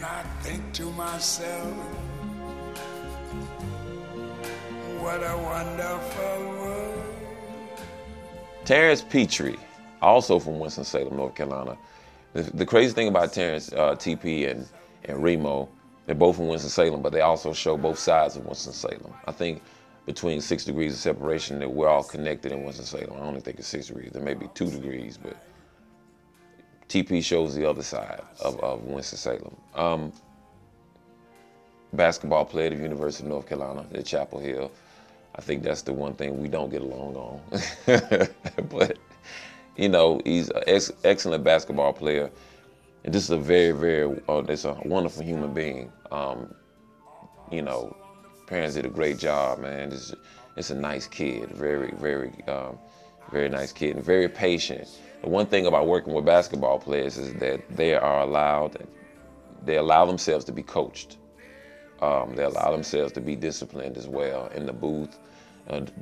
I think to myself, what a wonderful world. Terrence Petrie, also from Winston-Salem, North Carolina. The crazy thing about Terrence, TP and Remo, they're both from Winston-Salem, but they also show both sides of Winston-Salem. I think between 6 degrees of separation that we're all connected in Winston-Salem. I don't think it's 6 degrees, there may be 2 degrees, but TP shows the other side of Winston-Salem. Basketball player at the University of North Carolina at Chapel Hill. I think that's the one thing we don't get along on. But, you know, he's an excellent basketball player. And this is a it's a wonderful human being. You know, parents did a great job, man. It's a nice kid, very nice kid, and very patient. The one thing about working with basketball players is that they allow themselves to be coached. They allow themselves to be disciplined as well in the booth.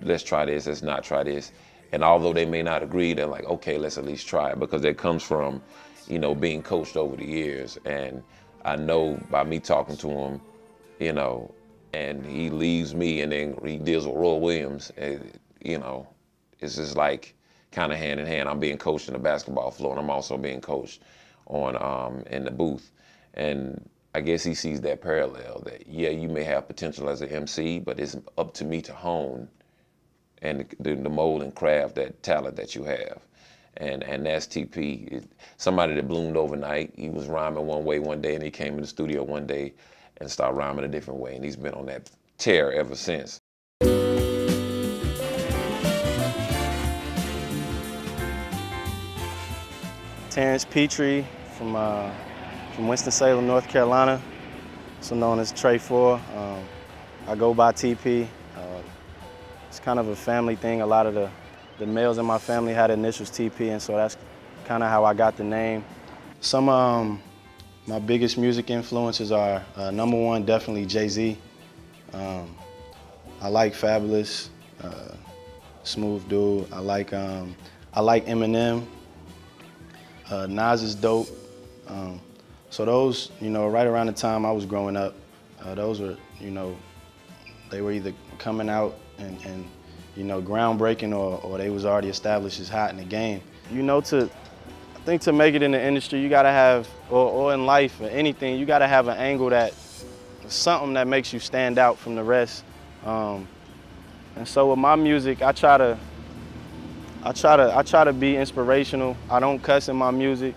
Let's try this, let's not try this. And although they may not agree, they're like, okay, let's at least try it, because that comes from, you know, being coached over the years. And I know by me talking to him, you know, and he leaves me and then he deals with Roy Williams, you know, it's just like kind of hand in hand. I'm being coached in the basketball floor, and I'm also being coached on in the booth. And I guess he sees that parallel, that yeah, you may have potential as an MC, but it's up to me to hone and the mold and craft that talent that you have. And that's TP. Somebody that bloomed overnight. He was rhyming one way one day, and he came in the studio one day and started rhyming a different way, and he's been on that tear ever since. Terrence Petrie from Winston-Salem, North Carolina, also known as Trey 4. I go by TP. It's kind of a family thing. A lot of the males in my family had initials TP, and so that's kind of how I got the name. Some my biggest music influences are #1, definitely Jay-Z. I like Fabulous, smooth dude. I like Eminem. Nas is dope. So those, you know, right around the time I was growing up, those were, you know, they were either coming out and you know, groundbreaking, or they was already established as hot in the game. You know, I think to make it in the industry, you gotta have, or in life or anything, you gotta have an angle something that makes you stand out from the rest. And so with my music, I try to be inspirational. I don't cuss in my music.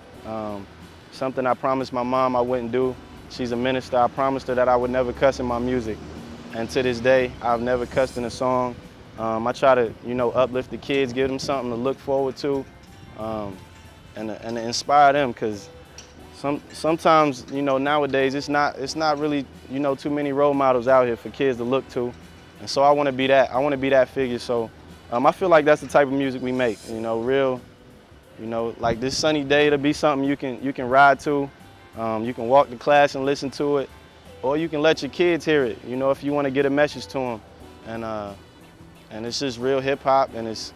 Something I promised my mom I wouldn't do. She's a minister. I promised her that I would never cuss in my music. And to this day, I've never cussed in a song. I try to, you know, uplift the kids, give them something to look forward to, and inspire them, because sometimes, you know, nowadays it's not really, you know, too many role models out here for kids to look to. And so I want to be that. I want to be that figure. So I feel like that's the type of music we make, you know, real, you know, like this sunny day to be something you can ride to. You can walk to class and listen to it, or you can let your kids hear it, you know, if you want to get a message to them. And it's just real hip hop, and it's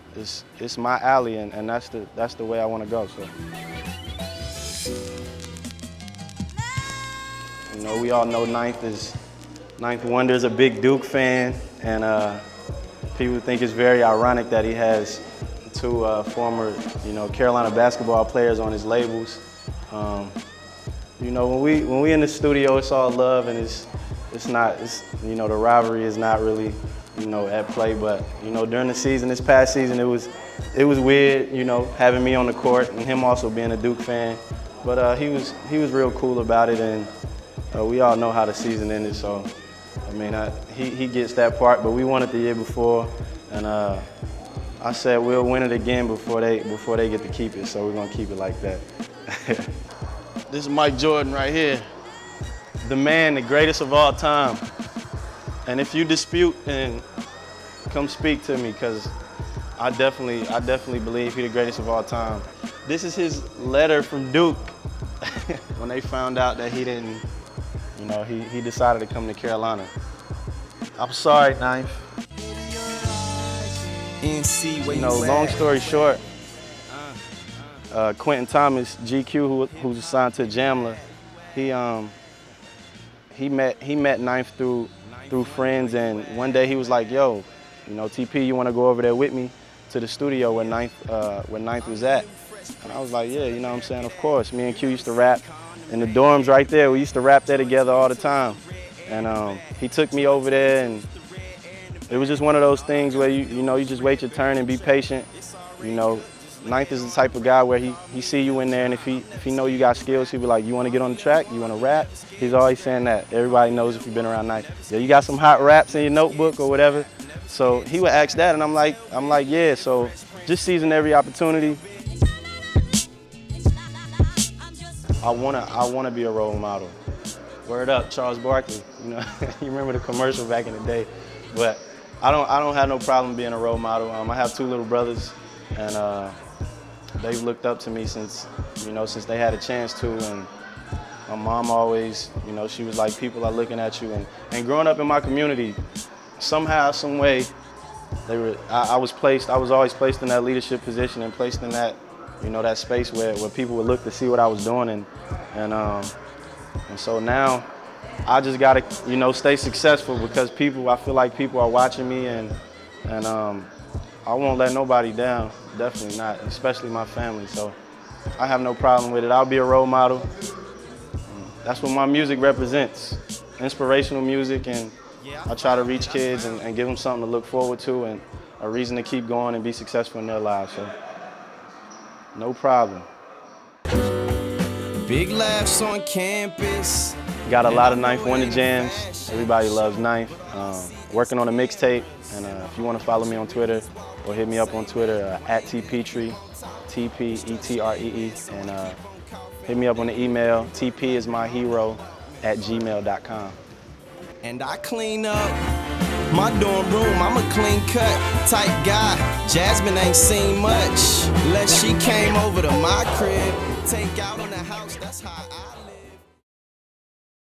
my alley, and that's the way I want to go. So, you know, we all know Ninth Wonder is a big Duke fan, and people think it's very ironic that he has two former, you know, Carolina basketball players on his labels. You know, when we in the studio, it's all love, and it's you know, the rivalry is not really, you know, at play. But you know, during the season, this past season, it was weird, you know, having me on the court and him also being a Duke fan. But he was real cool about it, and we all know how the season ended. So I mean, he gets that part, but we won it the year before, and I said we'll win it again before they get to keep it. So we're gonna keep it like that. This is Mike Jordan right here, the man, the greatest of all time. And if you dispute, then come speak to me, because I definitely believe he's the greatest of all time. This is his letter from Duke when they found out that he didn't, you know, he decided to come to Carolina. I'm sorry, Ninth. You know, long story short, Quentin Thomas, GQ, who's assigned to Jamla, he met Ninth through friends, and one day he was like, yo, you know, TP, you want to go over there with me to the studio where Ninth was at? And I was like, yeah, you know what I'm saying, of course. Me and Q used to rap in the dorms right there. We used to rap there together all the time. And he took me over there, and it was just one of those things where you know, you just wait your turn and be patient. You know, Ninth is the type of guy where he see you in there, and if he know you got skills, he'll be like, you want to get on the track? You want to rap? He's always saying that. Everybody knows if you've been around Ninth. Yeah, you got some hot raps in your notebook or whatever. So he would ask that, and I'm like, yeah. So just seizing every opportunity. I wanna be a role model. Word up, Charles Barkley. You know, you remember the commercial back in the day. But I don't have no problem being a role model. I have 2 little brothers, and they've looked up to me since they had a chance to. And my mom always, you know, she was like, people are looking at you. And growing up in my community, somehow, some way, I was always placed in that leadership position and placed in that, you know, that space where people would look to see what I was doing, and so now I just gotta, you know, stay successful, because I feel like people are watching me, and I won't let nobody down, definitely not, especially my family. So I have no problem with it. I'll be a role model. That's what my music represents, inspirational music, and I try to reach kids and give them something to look forward to and a reason to keep going and be successful in their lives. So no problem. Big laughs on campus. Got a lot of Ninth Wonder jams. Everybody loves Ninth. Working on a mixtape, and if you want to follow me on Twitter or hit me up on Twitter at tpetree, T-P-E-T-R-E-E, and hit me up on the email, tpismyhero@gmail.com. And I clean up my dorm room. I'm a clean cut type guy. Jasmine ain't seen much unless she came over to my crib. Take out on the house, that's how I live.